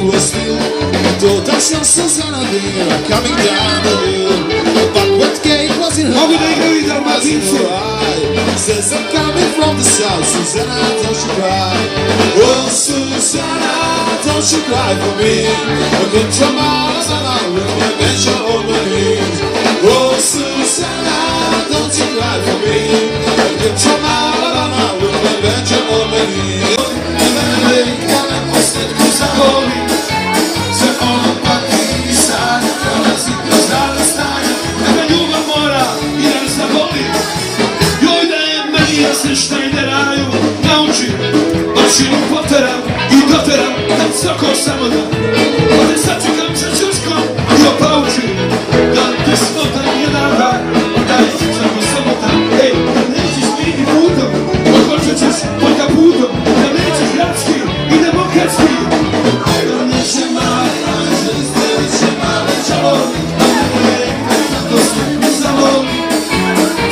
were still. Though that's your son's gonna be coming down the hill. But what gate was in her eye? Says I'm coming from the south, Susanna, don't you cry. Oh, Susanna, don't you cry for me. I come from Alabama with my venture over me. Oh, Susanna, don't you cry for me. I come from Alabama with my venture over me. And then I lay down and posted who's a holy. Se ono pati sad, dolazi kroz dane stanje. Neka ljubav mora i nas da voli. Joj da je meni jasne šta ide raju. Nauči, mašinu poteram i doteram. Kad svako samo da ode sačekam sa čuškom i opauči. Da te smotam jedan dan, da je svako samo da. Ej, da nećeš mini putom, odhoćet ćeš pod kaputom. Da nećeš gradski i demokratski. Da neće mala, že izdelit će male čalovi. Da ne to sliku zavoli.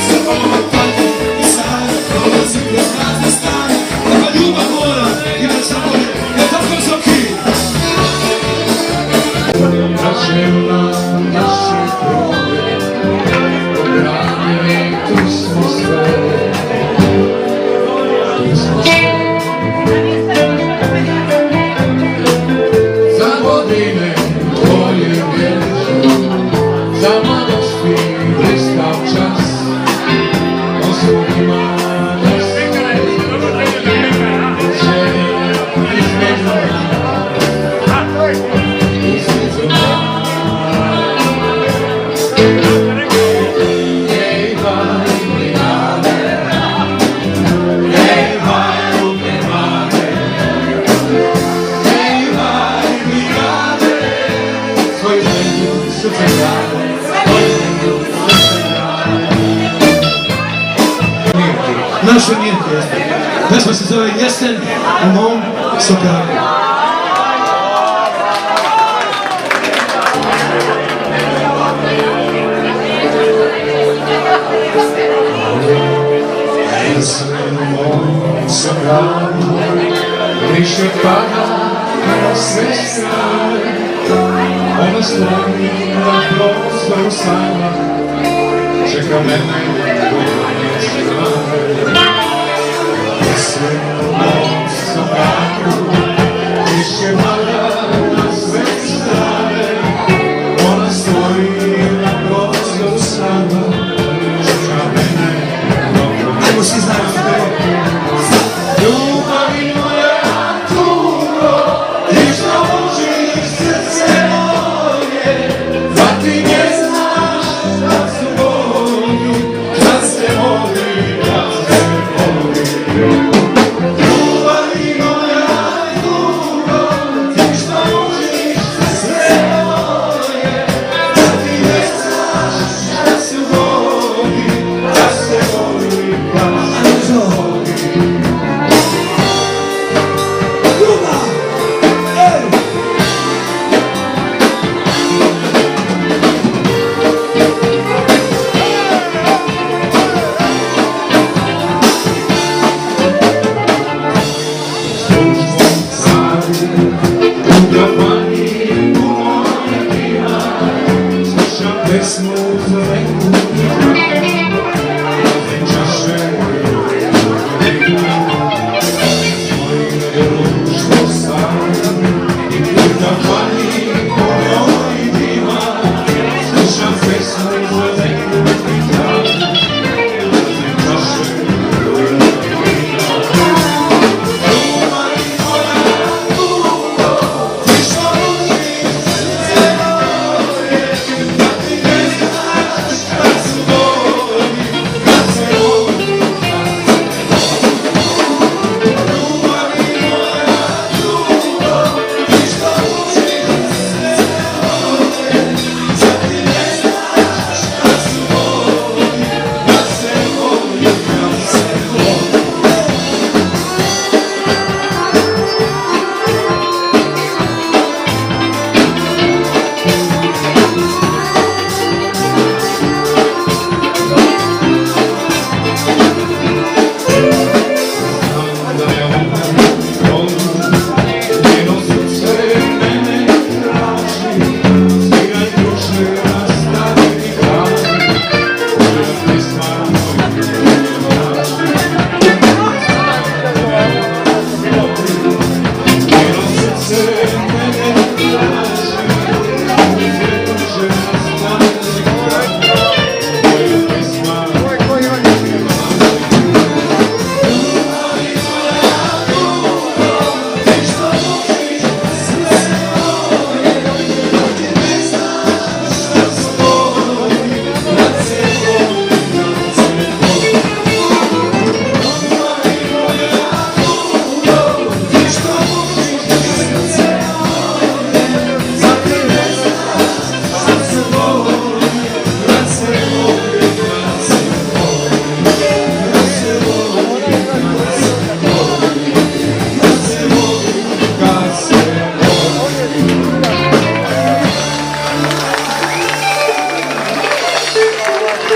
Se ovo pati i sad dolazi kroz razne stane. Neka ljubav mora i ne zavoli. Je tako Zoki? Načela naše krove, odranili tu smo sve. Tu smo sve. Za godine tvoje vježu, za mladosti bliskav čas. Osobima nas će između nas. Naša Mirka jeste. Pesma se zove Jesen u mom sokaru. Jesen u mom sokaru, više pada sve strane. Ona stoji na prostoru sama, čeka mene do konec glave. Jesen u mom sokaru, više pada sve strane. Ona stoji na prostoru sama, čeka mene do konec glave. Ljubavi moja tugo, ništa užiš srce moje, da ti ne znaš da su voli, da se voli, da se voli. Ljubavi moja tugo, ništa užiš srce moje, da ti ne znaš da su voli, da se voli, da se voli. Ništa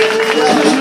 Thank you.